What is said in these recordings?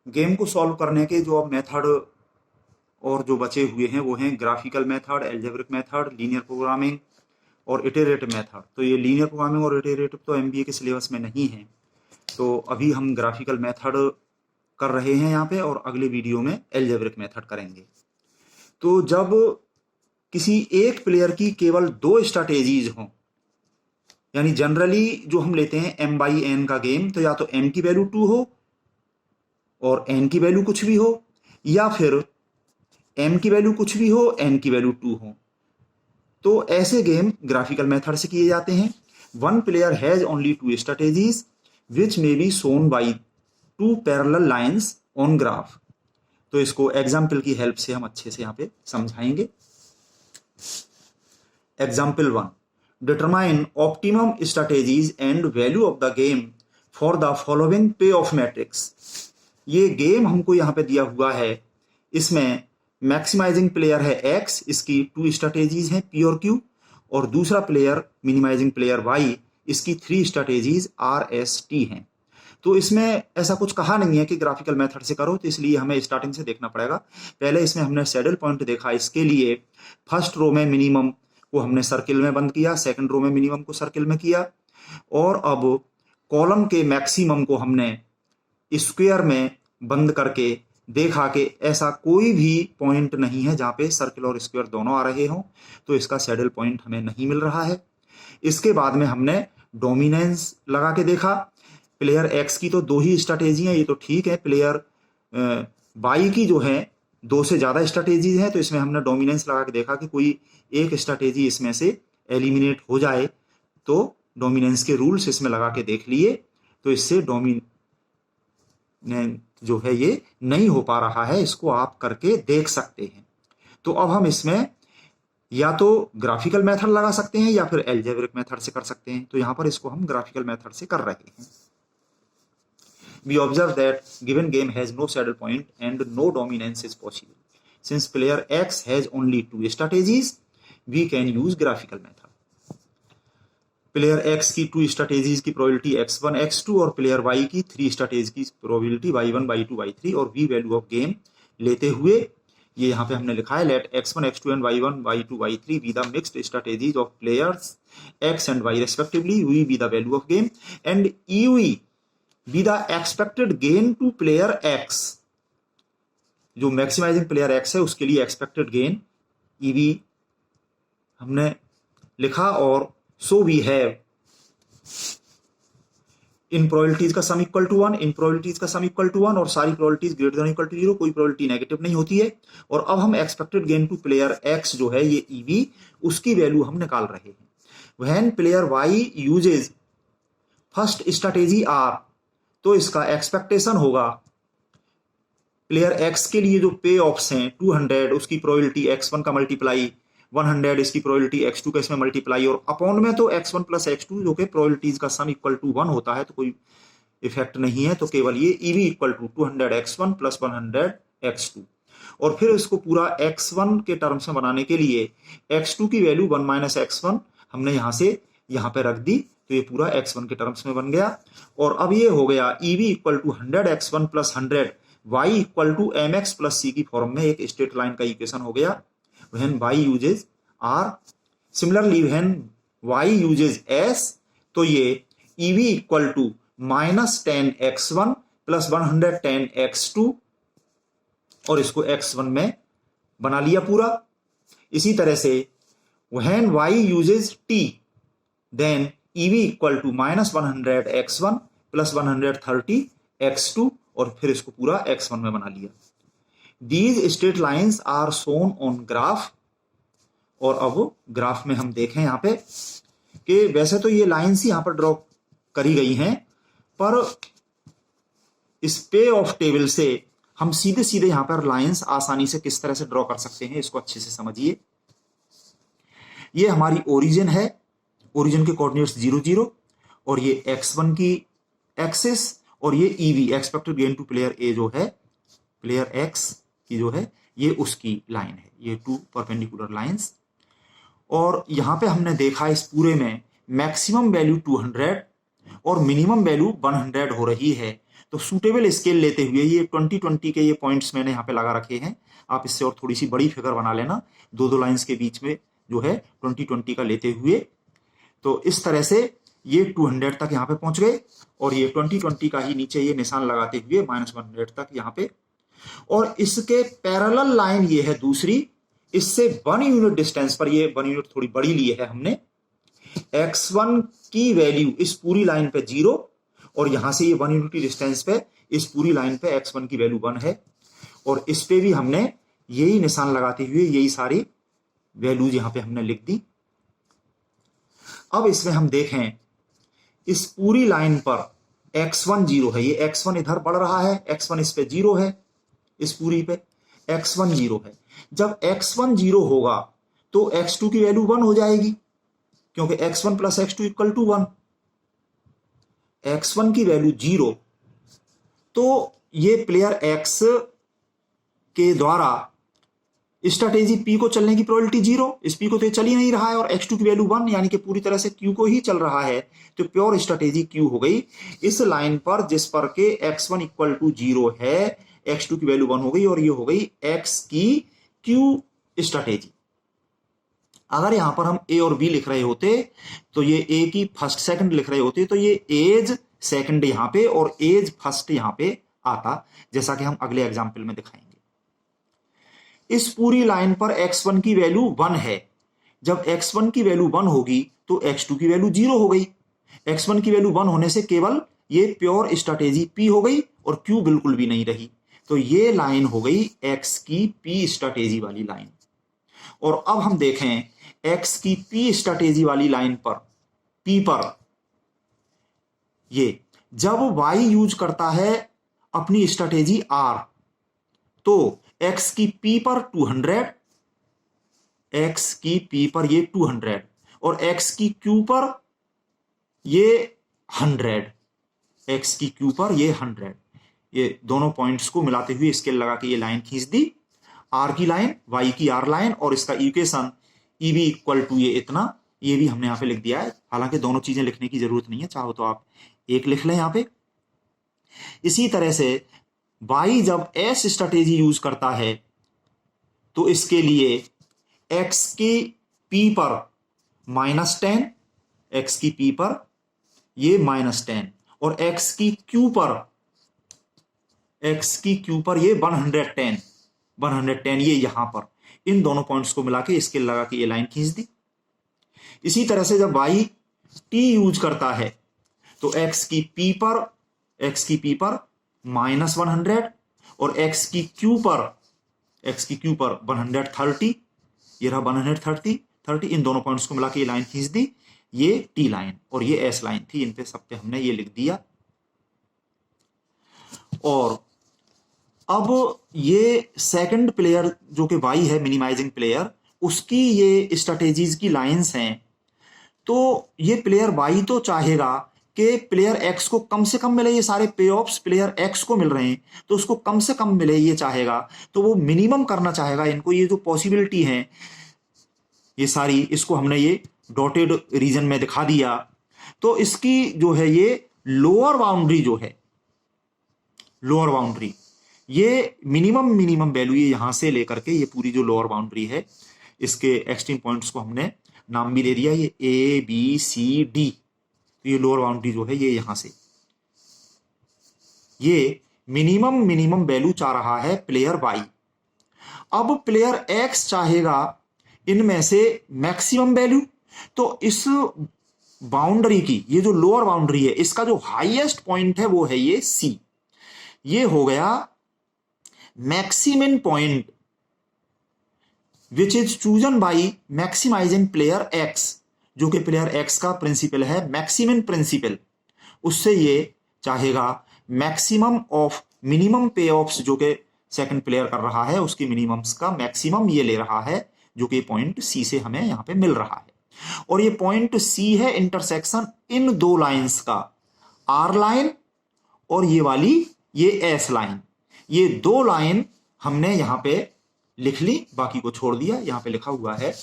Game को solve करने के जो अब मेथड और जो बचे हुए हैं वो हैं graphical method, algebraic method, linear programming और इटरेटिव मेथड। तो ये लीनियर प्रोग्रामिंग और इटरेटिव तो एमबीए के सिलेबस में नहीं है, तो अभी हम ग्राफिकल मेथड कर रहे हैं यहाँ पे और अगले वीडियो में एल्जेब्रिक मेथड करेंगे। तो जब किसी एक प्लेयर की केवल 2 स्ट्रैटेजीज हों, यानी जनरली जो हम लेते हैं m बाई एन का गेम, तो या तो m की वैल्यू 2 हो और n की वैल्यू कुछ भी हो, या फिर m की वैल्यू कुछ भी हो, n की वैल्यू 2 हो, तो ऐसे गेम ग्राफिकल मेथड से किए जाते हैं। One player has only 2 strategies which may be shown by 2 parallel lines on graph. तो इसको एग्जाम्पल की हेल्प से हम अच्छे से यहाँ पे समझाएंगे। Example 1, determine optimum strategies and value of the game for the following पे ऑफ मैट्रिक्स। ये गेम हमको यहाँ पे दिया हुआ है, इसमें मैक्सिमाइजिंग प्लेयर है x, इसकी 2 स्ट्रैटेजीज हैं p और q, और दूसरा प्लेयर मिनिमाइजिंग प्लेयर y, इसकी 3 स्ट्रैटेजीज r s t हैं। तो इसमें ऐसा कुछ कहा नहीं है कि ग्राफिकल मेथड से करो, तो इसलिए हमें स्टार्टिंग से देखना पड़ेगा। पहले इसमें हमने सैडल पॉइंट देखा, इसके लिए फर्स्ट रो में मिनिमम को हमने सर्किल में बंद किया, सेकंड रो में मिनिमम को सर्किल में किया, और अब कॉलम के मैक्सिमम को हमने स्क्वायर में बंद करके देखा कि ऐसा कोई भी पॉइंट नहीं है जहां पे सर्किल और स्क्वायर दोनों आ रहे हों, तो इसका सैडल पॉइंट हमें नहीं मिल रहा है। इसके बाद में हमने डोमिनेंस लगा के देखा। प्लेयर एक्स की तो 2 ही स्ट्रैटेजी हैं, ये तो ठीक है। प्लेयर वाई की जो है 2 से ज्यादा स्ट्रैटेजीज हैं, तो इसमें हमने डोमिनेंस लगा के देखा कि कोई एक स्ट्रैटेजी इसमें से एलिमिनेट हो जाए, तो डोमिनेंस के रूल्स इसमें लगा के देख लिए, तो इससे डोमिनेंस जो है ये नहीं हो पा रहा है, इसको आप करके देख सकते हैं। तो अब हम इसमें या तो ग्राफिकल मेथड लगा सकते हैं या फिर एल्जेब्रिक मेथड से कर सकते हैं। तो यहां पर इसको हम ग्राफिकल मेथड से कर रहे हैं। We observe that given game has no saddle point and no dominance is possible. Since player X has only 2 strategies, we can use graphical method. Player X की 2 स्ट्रैटेजीज की प्रोबेबिलिटी x1 x2 और player Y की 3 strategy की probability y1 y2 y3 और v value of game लेते हुए ये यहाँ पे हमने लिखा है let x1 x2 and y1 y2 y3 be the mixed strategies of players x and y रेस्पेक्टिवली, v be the value of game and EV be the expected gain to player x। जो maximising player x है उसके लिए expected gain EV हमने लिखा, और so we have इन probabilities का सम इक्वल टू 1, इन प्रोबेबिलिटीज का सम इक्वल टू 1 और सारी probabilities greater than equal to 0, कोई प्रोबेबिलिटी नेगेटिव नहीं होती है। और अब हम expected gain to player x जो है ये EV, उसकी वैल्यू हम निकाल रहे हैं। When player y uses first strategy R, तो इसका एक्सपेक्टेशन होगा प्लेयर x के लिए जो पे ऑफ्स हैं 200, उसकी प्रोबेबिलिटी x1 का मल्टीप्लाई 100, इसकी प्रोबेबिलिटी x2 का इसमें मल्टीप्लाई, और अपॉन में तो x1 प्लस x2 जो कि प्रोबेबिलिटीज का सम इक्वल टू 1 होता है, तो कोई इफेक्ट नहीं है, तो केवल ये EV equal to 200 x1 plus 100 x2। और फिर इसको पूरा x1 के टर्म्स में बनाने के लिए x2 की वैल्यू 1 माइनस x1 हमने यहां से यहां पे रख दी, तो ये पूरा x1 के टर्म्स में बन गया। और अब ये हो गया EV equal to 100 x1 plus 100 y equal to mx plus c की फॉर्म में एक स्ट्रेट लाइन का इक्वेशन हो गया when y uses r। Similarly when y uses s, तो ये EV equal to minus 10 x1 plus 110 x2, और इसको x1 में बना लिया पूरा। इसी तरह से when y uses t, then EV equal to minus 100 x1 plus 130 x2, और फिर इसको पूरा x1 में बना लिया। These straight lines are shown on graph. और अब ग्राफ में हम देखें यहाँ पे कि वैसे तो ये लाइंस ही यहां पर ड्रॉ करी गई हैं, पर इस पे ऑफ टेबल से हम सीधे सीधे यहां पर लाइंस आसानी से किस तरह से ड्रॉ कर सकते हैं, इसको अच्छे से समझिए। ये हमारी ओरिजिन है, ओरिजिन के कोऑर्डिनेट्स 0 0, और ये x1 की एक्सिस, और ये EV expected gain to player A जो है, प्लेयर X की जो है ये उसकी लाइन है, ये 2 परपेंडिकुलर लाइंस। और यहां पे हमने देखा इस पूरे में मैक्सिमम वैल्यू 200 और मिनिमम वैल्यू 100 हो रही है, तो सूटेबल स्केल लेते हुए ये 20-20 के ये पॉइंट्स मैंने यहाँ पे लगा रखे हैं। आप इससे और थोड़ी सी बड़ी फिगर बना लेना, दो दो लाइंस के बीच में जो है 20-20 का लेते हुए। तो इस तरह से ये 200 तक यहाँ पे पहुंच गए और ये 20-20 का ही नीचे ये निशान लगाते हुए -100 तक यहाँ पे। और इसके पैरेलल लाइन ये है दूसरी, इससे 1 यूनिट डिस्टेंस पर, ये 1 यूनिट थोड़ी बड़ी ली है हमने, x1 की वैल्यू इस पूरी लाइन पे 0 और यहां से ये 1 यूनिट डिस्टेंस पे इस पूरी लाइन पे x1 की वैल्यू 1 है और इस पे भी हमने यही निशान लगाते हुए यही सारी वैल्यूज यहां पे हमने लिख दी। अब इसमें हम देखें इस पूरी लाइन पर x1 0 है, ये x1 इधर बढ़ रहा है, x1 इस पे 0 है, इस पूरी पे x1 0 है। जब x1 0 होगा तो x2 की वैल्यू 1 हो जाएगी, क्योंकि x1 plus x2 equal to 1। x1 की वैल्यू 0, तो ये प्लेयर x के द्वारा स्ट्रेटेजी P को चलने की प्रोबेबिलिटी 0, इस P को तो चल ही नहीं रहा है और x2 की वैल्यू 1 यानी कि पूरी तरह से Q को ही चल रहा है, तो प्योर स्ट्रेटेजी Q हो गई। इस लाइन पर जिस पर के x1 इक्वल टू 0 है, x2 की वैल्यू 1 हो गई और ये हो गई x की Q स्ट्रेटेजी। अगर यहां पर हम A और B लिख रहे होते तो ये A की फर्स्ट सेकंड लिख रहे होते तो ये एज सेकंड यहां पे और एज फर्स्ट यहां पे आता, जैसा कि हम अगले एग्जाम्पल में दिखाएंगे। इस पूरी लाइन पर x1 की वैल्यू 1 है। जब x1 की वैल्यू 1 होगी तो x2 की वैल्यू 0 हो गई। x1 की वैल्यू 1 होने से केवल ये प्योर स्ट्रेटेजी P हो गई और Q बिल्कुल भी नहीं रही। तो ये लाइन हो गई x की P स्ट्रेटेजी वाली लाइन। और अब हम देखें x की P स्ट्रेटेजी वाली लाइन पर, P पर, ये जब y यूज करता है अपनी स्ट्रेटेजी R, तो x की P पर 200, x की P पर ये 200 और x की Q पर ये 100, x की Q पर ये 100। ये दोनों पॉइंट्स को मिलाते हुए स्केल लगा के ये लाइन खींच दी, R की लाइन, Y की R लाइन, और इसका इक्वेशन EB इक्वल टू ये इतना, ये भी हमने यहां पे लिख दिया है। हालांकि दोनों चीजें लिखने की जरूरत नहीं है, चाहो तो आप एक लिख लें यहां पे। इसी तरह से Y जब S स्ट्रेटेजी यूज करता है तो इसके लिए x की P पर -10, x की P पर ये -10 और x की Q पर ये 110 ये यहां पर, इन दोनों पॉइंट्स को मिला के स्केल लगा के ये लाइन खींच दी। इसी तरह से जब y t यूज करता है तो x की P पर -100 और x की Q पर 130, ये रहा 130, इन दोनों पॉइंट्स को मिला के ये लाइन खींच दी। ये T लाइन और ये S लाइन थी, इन पे सब पे हमने ये लिख दिया। और अब ये सेकंड प्लेयर जो कि Y है, मिनिमाइजिंग प्लेयर, उसकी ये स्ट्रेटेजीज की लाइंस हैं। तो ये प्लेयर Y तो चाहेगा कि प्लेयर X को कम से कम मिले, ये सारे पे ऑफ्स प्लेयर X को मिल रहे हैं तो उसको कम से कम मिले ये चाहेगा, तो वो मिनिमम करना चाहेगा इनको। ये जो पॉसिबिलिटी है ये सारी, इसको हमने ये डॉटेड रीजन में दिखा दिया। तो इसकी जो है ये लोअर बाउंड्री जो है, लोअर बाउंड्री, ये मिनिमम वैल्यू ये यहां से लेकर के ये पूरी जो लोअर बाउंड्री है, इसके एक्सट्रीम पॉइंट्स को हमने नाम भी दे दिया, ये A B C D। तो ये लोअर बाउंड्री जो है ये यहां से, ये मिनिमम वैल्यू चाह रहा है प्लेयर Y। अब प्लेयर X चाहेगा इनमें से मैक्सिमम वैल्यू। तो इस बाउंड्री की, ये जो लोअर बाउंड्री है, इसका जो हाईएस्ट पॉइंट है वो है ये C। ये हो गया maximum point which is chosen by maximising player X, जो कि प्लेयर X का प्रिंसिपल है मैक्सिमम प्रिंसिपल। उससे ये चाहेगा maximum of minimum payoffs जो कि सेकंड प्लेयर कर रहा है, उसकी मिनिमम्स का मैक्सिमम ये ले रहा है, जो कि पॉइंट C से हमें यहां पे मिल रहा है। और ये पॉइंट C है इंटरसेक्शन इन दो लाइंस का, R लाइन और ये वाली ये S लाइन। ये दो लाइन हमने यहां पे लिख ली, बाकी को छोड़ दिया। यहां पे लिखा हुआ है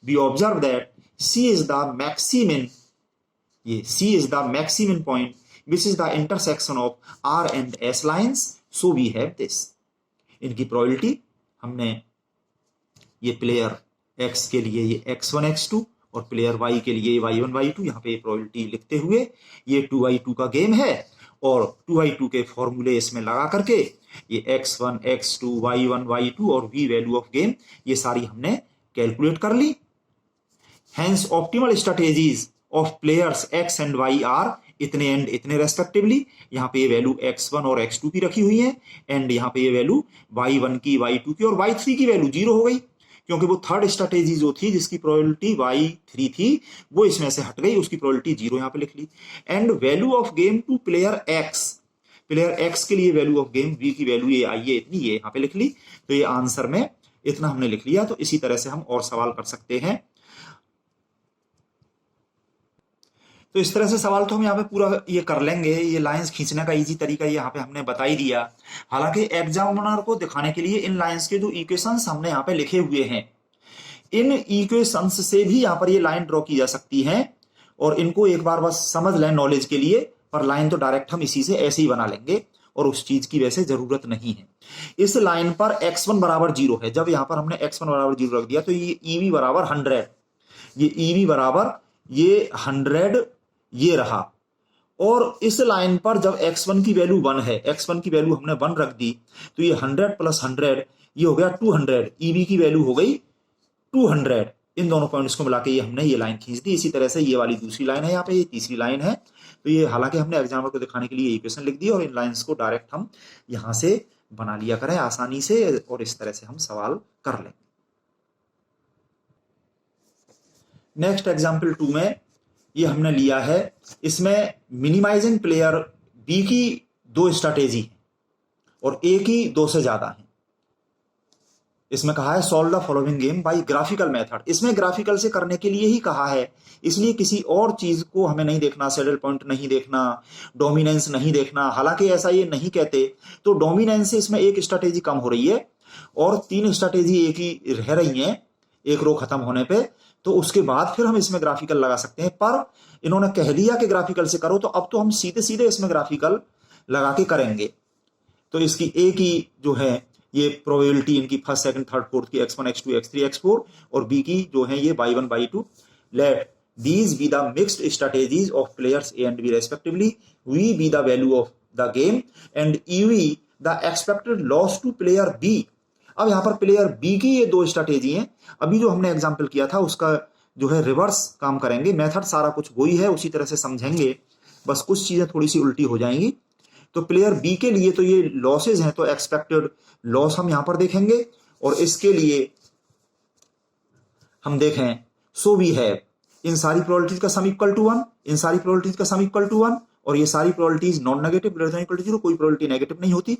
we observe that C is the maximum, ये C is the maximum point which is the intersection of R and S lines, so we have this. इनकी प्रोबेबिलिटी हमने ये प्लेयर X के लिए ये X1 X2 और प्लेयर Y के लिए Y1 Y2, यहाँ पे प्रोबेबिलिटी लिखते हुए ये 2x2 का गेम है और 2x2 के फॉर्मूले इसमें लगा करके ये X1 X2 Y1 Y2 और V वैल्यू ऑफ गेम ये सारी हमने कैलकुलेट कर ली। Hence optimal strategies of players X and Y are इतने एंड इतने रेस्पेक्टिवली। यहाँ पे ये वैल्यू X1 और X2 की रखी हुई है एंड यहाँ पे ये वैल्यू Y1 की, Y2 की और Y3 की वैल्यू 0 हो गई, क्योंकि वो थर्ड स्ट्रेटेजी जो थी जिसकी प्रोबेबिलिटी Y3 थी वो इसमें से हट गई, उसकी प्रोबेबिलिटी 0 यहाँ पे लिख ली। And value of game to player X, player X के लिए वैल्यू ऑफ गेम V की वैल्यू ये आई है इतनी, ये यहाँ पे लिख ली। तो ये आंसर में इतना हमने लिख लिया। तो इसी तरह से हम और सवाल कर सकते हैं। तो इस तरह से सवाल तो हम यहाँ पे पूरा ये कर लेंगे। ये लाइंस खींचने का इजी तरीका यहाँ पे हमने बता ही दिया। हालांकि एग्जामिनर को दिखाने के लिए इन लाइंस के जो इक्वेशंस हमने यहाँ पे लिखे हुए हैं, इन इक्वेशंस से भी यहाँ पर ये लाइन ड्रॉ की जा सकती है और इनको एक बार बस समझ लें नॉलेज के लिए, पर लाइन तो डायरेक्ट हम इसी से ऐसे ही बना लेंगे और उस चीज की वैसे जरूरत नहीं है। इस लाइन पर x1 बराबर 0 है। जब यहाँ पर हमने x1 बराबर 0 रख दिया तो ये EV बराबर 100, ये EV बराबर ये 100 ये रहा। और इस लाइन पर जब x1 की वैल्यू 1 है, x1 की वैल्यू हमने 1 रख दी तो ये 100 प्लस 100 ये हो गया 200, EV की वैल्यू हो गई 200। इन दोनों पॉइंट्स को मिला के ये हमने ये लाइन खींच दी। इसी तरह से ये वाली दूसरी लाइन है, यहाँ पे ये तीसरी लाइन है। तो ये हालांकि हमने एग्जाम्पल को दिखाने के लिए इक्वेशन लिख दी और इन लाइंस को डायरेक्ट हम यहाँ से बना लिया करें आसानी से और इस तरह से हम सवाल कर लें। नेक्स्ट एग्जाम्पल 2 में ये हमने लिया है, इसमें मिनिमाइजिंग प्लेयर बी की 2 स्ट्रैटेजी है और ए की 2 से ज्यादा है। इसमें कहा है solve the following game by graphical method. इसमें ग्राफिकल से करने के लिए ही कहा है, इसलिए किसी और चीज को हमें नहीं देखना, सैडल पॉइंट नहीं देखना, डोमिनेंस नहीं देखना। हालांकि ऐसा ये नहीं कहते, तो डोमिनेंस से इसमें एक स्ट्रैटेजी कम हो रही है और 3 स्ट्रैटेजी एक ही रह रही हैं एक रो खत्म होने पे, तो उसके बाद फिर हम इसमें ग्राफिकल लगा सकते हैं। पर इन्होंने कह दिया कि ग्राफिकल से करो, तो अब तो हम सीधे सीधे इसमें ग्राफिकल लगा के करेंगे। तो इसकी ए की जो है ये प्रोबेबिलिटी इनकी फर्स्ट सेकंड थर्ड फोर्थ की x1 x2 x3 x4 और बी की जो है ये y1 y2। Let these be the mixed strategies of players A and B respectively, V be the value of the game and EV the expected loss to player B। अब यहाँ पर player B की ये 2 strategy हैं। अभी जो हमने example किया था उसका जो है रिवर्स काम करेंगे, मेथड सारा कुछ वही है, उसी तरह से समझेंगे, बस कुछ चीजें थोड़ी सी उल्टी हो जाएंगी। तो प्लेयर बी के लिए तो ये लॉसेज हैं, तो एक्सपेक्टेड लॉस हम यहां पर देखेंगे और इसके लिए हम देखें सो वी हैव इन सारी प्रोबेबिलिटीज का सम इक्वल टू 1, इन सारी प्रोबेबिलिटीज का सम इक्वल टू 1 और ये सारी probabilities non negative greater than equal to 0, कोई प्रोबेबिलिटी नेगेटिव नहीं होती।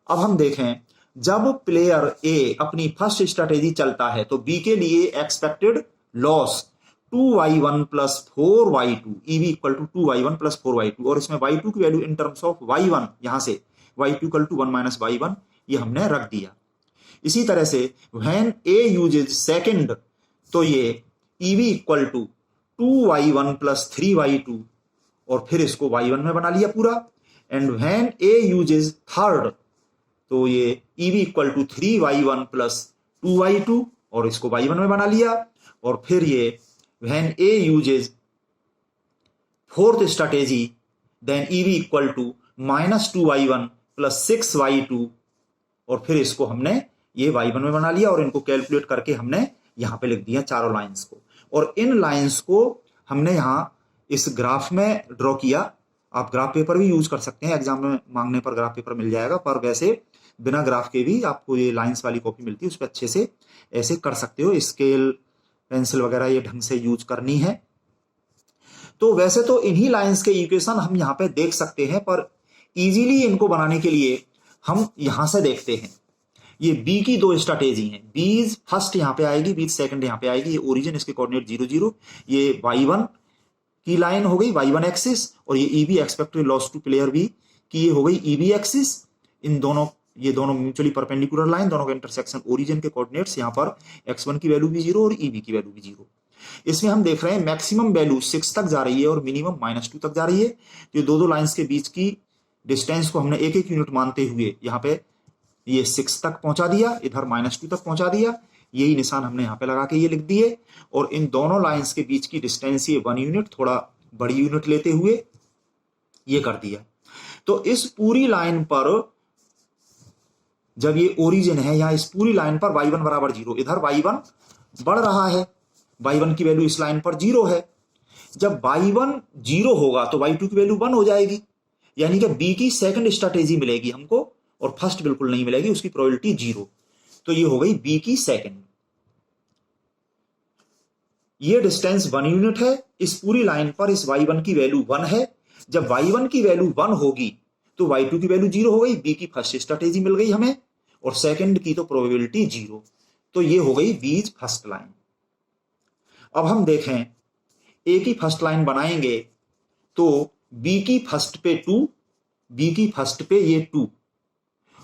अब हम देखें जब प्लेयर ए अपनी फर्स्ट स्ट्रैटेजी चलता है तो बी के लिए expected loss 2y1 plus 4y2 EV equal to 2y1 plus 4y2 और इसमें y2 की value in terms of y1 यहां से y2 equal to 1 minus y1 ये हमने रख दिया। इसी तरह से व्हेन a यूजेज सेकंड तो ये EV equal to 2y1 plus 3y2 और फिर इसको y1 में बना लिया पूरा। And when a uses third तो ये EV equal to 3y1 plus 2y2 और इसको y1 में बना लिया। और फिर ये when A uses fourth strategy then EV equal to minus 2y1 plus 6y2 और फिर इसको हमने ये y1 में बना लिया और इनको कैलकुलेट करके हमने यहां पे लिख दिया चारों लाइंस को। और इन लाइंस को हमने यहां इस ग्राफ में ड्रॉ किया। आप ग्राफ पेपर भी यूज कर सकते हैं, एग्जाम में मांगने पर ग्राफ पेपर मिल जाएगा, पर वैसे बिना ग्राफ के भी आपको ये लाइंस वाली कॉपी मिलती है, उस पर अच्छे से ऐसे कर सकते हो। स्केल पेंसिल वगैरह ये ढंग से यूज करनी है। तो वैसे तो इन्हीं लाइंस के इक्वेशन हम यहाँ पे देख सकते हैं, पर इजीली इनको बनाने के लिए हम यहां से देखते हैं। ये बी की 2 स्ट्रैटेजी हैं, बीज फर्स्ट यहाँ पे आएगी, बीज सेकंड यहाँ पे आएगी। ये ओरिजिन इसके कोऑर्डिनेट 0 0, ये y1 की लाइन हो गई y1 एक्सिस और ये EV expected loss to player B की ये हो गई EV एक्सिस। इन दोनों ये दोनों म्यूचुअली परपेंडिकुलर लाइन, दोनों का इंटरसेक्शन ओरिजिन के कोऑर्डिनेट्स, यहाँ पर x1 की वैल्यू भी 0 और EV की वैल्यू भी 0। इसमें हम देख रहे हैं मैक्सिमम वैल्यू 6 तक जा रही है और मिनिमम -2 तक जा रही है। तो ये दो लाइंस के बीच की डिस्टेंस को हमने एक एक यूनिट मानते हुए यहाँ पे ये 6 तक पहुंचा दिया, इधर -2 तक पहुंचा दिया। यही निशान हमने यहाँ पे लगा के ये लिख दिए। और इन दोनों लाइंस के बीच की डिस्टेंस ये 1 यूनिट, थोड़ा बड़ी यूनिट लेते हुए ये कर दिया। तो इस पूरी लाइन पर जब ये ओरिजिन है, यहाँ इस पूरी लाइन पर y1 बराबर 0, इधर y1 बढ़ रहा है, y1 की वैल्यू इस लाइन पर 0 है। जब y1 0 होगा तो y2 की वैल्यू 1 हो जाएगी, यानी कि b की सेकंड स्ट्रैटेजी मिलेगी हमको और फर्स्ट बिल्कुल नहीं मिलेगी, उसकी प्रोबेबिलिटी 0। तो ये हो गई b की सेकंड। ये डिस्टेंस 1 यूनिट है, इस पूरी लाइन पर इस y1 की वैल्यू 1 है। जब y1 की वैल्यू 1 होगी तो y2 की वैल्यू 0 हो गई, b की फर्स्ट स्ट्रैटेजी मिल गई हमें और सेकंड की तो प्रोबेबिलिटी 0। तो ये हो गई b फर्स्ट लाइन। अब हम देखें a की फर्स्ट लाइन बनाएंगे तो b की फर्स्ट पे 2, b की फर्स्ट पे ये 2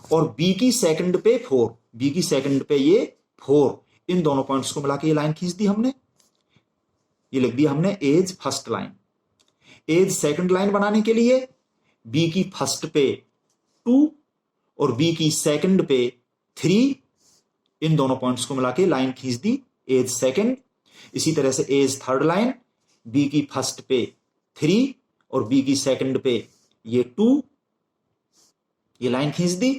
और b की सेकंड पे 4, b की सेकंड पे ये 4, इन दोनों पॉइंट्स को मिला के ये लाइन खींच दी हमने, ये लिख दिया हमने as first line. As second line बनाने के लिए b की फर्स्ट पे 2 और b की सेकंड पे 3, इन दोनों पॉइंट्स को मिला के लाइन खींच दी एज सेकंड। इसी तरह से एज थर्ड लाइन, b की फर्स्ट पे 3 और b की सेकंड पे ये 2, ये लाइन खींच दी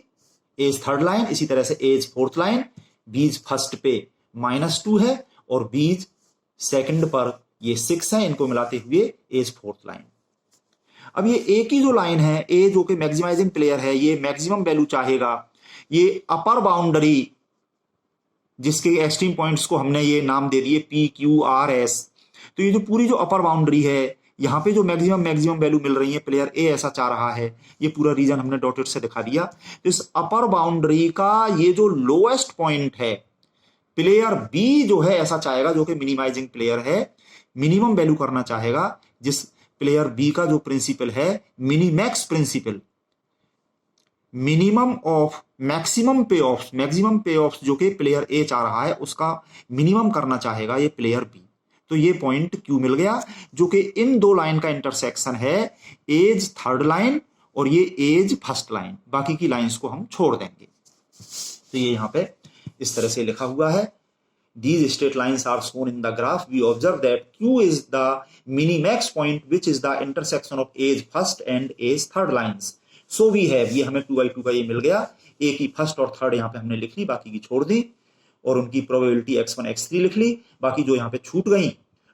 एज थर्ड लाइन। इसी तरह से एज फोर्थ लाइन, बीज फर्स्ट पे -2 है और बीज सेकंड पर ये 6 है, इनको मिलाते हुए एज फोर्थ लाइन। अब ये ए की जो लाइन है, ए जो कि मैक्सिमाइजिंग प्लेयर है, ये मैक्सिमम वैल्यू चाहेगा। ये अपर बाउंड्री जिसके एक्सट्रीम पॉइंट्स को हमने ये नाम दे दिए P, Q, R, S। तो ये जो पूरी जो अपर बाउंड्री है, यहाँ पे जो मैक्सिमम वैल्यू मिल रही है, प्लेयर ए ऐसा चाह रहा है, ये पूरा रीजन हमने डॉटेड से दिखा दिया। तो इस अपर बाउंड्री का ये जो लोएस्ट पॉइंट है, प्लेयर बी जो है ऐसा चाहेगा, जो कि मिनिमाइजिंग प्लेयर है, मिनिमम वैल्यू करना चाहेगा। जिस प्लेयर बी का जो प्रिंसिपल है minimax principle, minimum of maximum payoff, maximum payoff जो कि प्लेयर ए चाह रहा है उसका मिनिमम करना चाहेगा ये प्लेयर बी। तो ये पॉइंट क्यू मिल गया, जो कि इन दो लाइन का इंटरसेक्शन है, एज थर्ड लाइन और ये एज फर्स्ट लाइन। बाकी की लाइंस को हम छोड़ देंगे। तो ये यहां पे इस तरह से लिखा हुआ है, these straight lines are shown in the graph. We observe that Q is the minimax point which is the intersection of edge first and edge third lines. So we have, ये हमें 2/2 का ये मिल गया, A की first और third यहाँ पे हमने लिख ली, बाकी की छोड़ दी और उनकी प्रोबेबिलिटी x1 x3 लिख ली। बाकी जो यहाँ पे छूट गई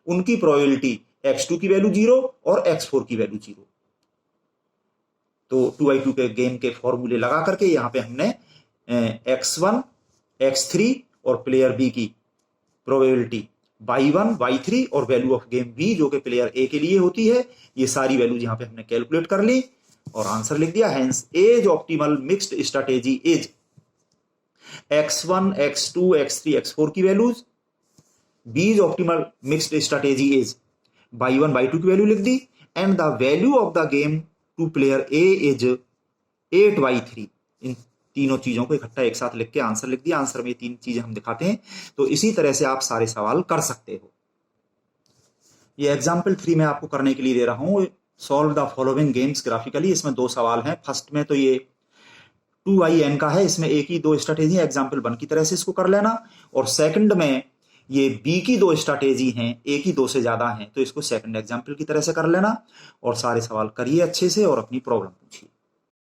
उनकी प्रोबेबिलिटी x2 की वैल्यू 0 और x4 की वैल्यू 0। तो 2/2 के गेम के फॉर्मूले लगा करके यहाँ पे हमने x1 x3 और प्लेयर बी की प्रोबेबिलिटी y1 y3 और वैल्यू ऑफ गेम बी जो कि प्लेयर ए के लिए होती है, ये सारी वैल्यूज यहाँ पे हमने कैलकुलेट कर ली और आंसर लिख दिया। Hence as optimal mixed strategy is x1 x2 x3 x4 की वैल्यूज, बीज optimal mixed strategy is y1 y2 की वैल्यू लिख दी and the value of the game to player A is 8/3। इन तीनों चीजों को इकट्ठा एक साथ लिख के आंसर लिख दिया। आंसर में तीन चीजें हम दिखाते हैं। तो इसी तरह से आप सारे सवाल कर सकते हो। ये एग्जाम्पल 3 में आपको करने के लिए दे रहा हूं, solve the following games graphically. इसमें 2 सवाल हैं। फर्स्ट में तो ये 2in का है, इसमें ए की 2 स्ट्रैटेजी एग्जाम्पल 1 की तरह से इसको कर लेना, और सेकंड में ये बी की 2 स्ट्रैटेजी हैं, ए की 2 से ज्यादा हैं, तो इसको सेकंड एग्जाम्पल की तरह से कर लेना और सारे सवाल करिए अच्छे से और अपनी प्रॉब्लम पूछिए।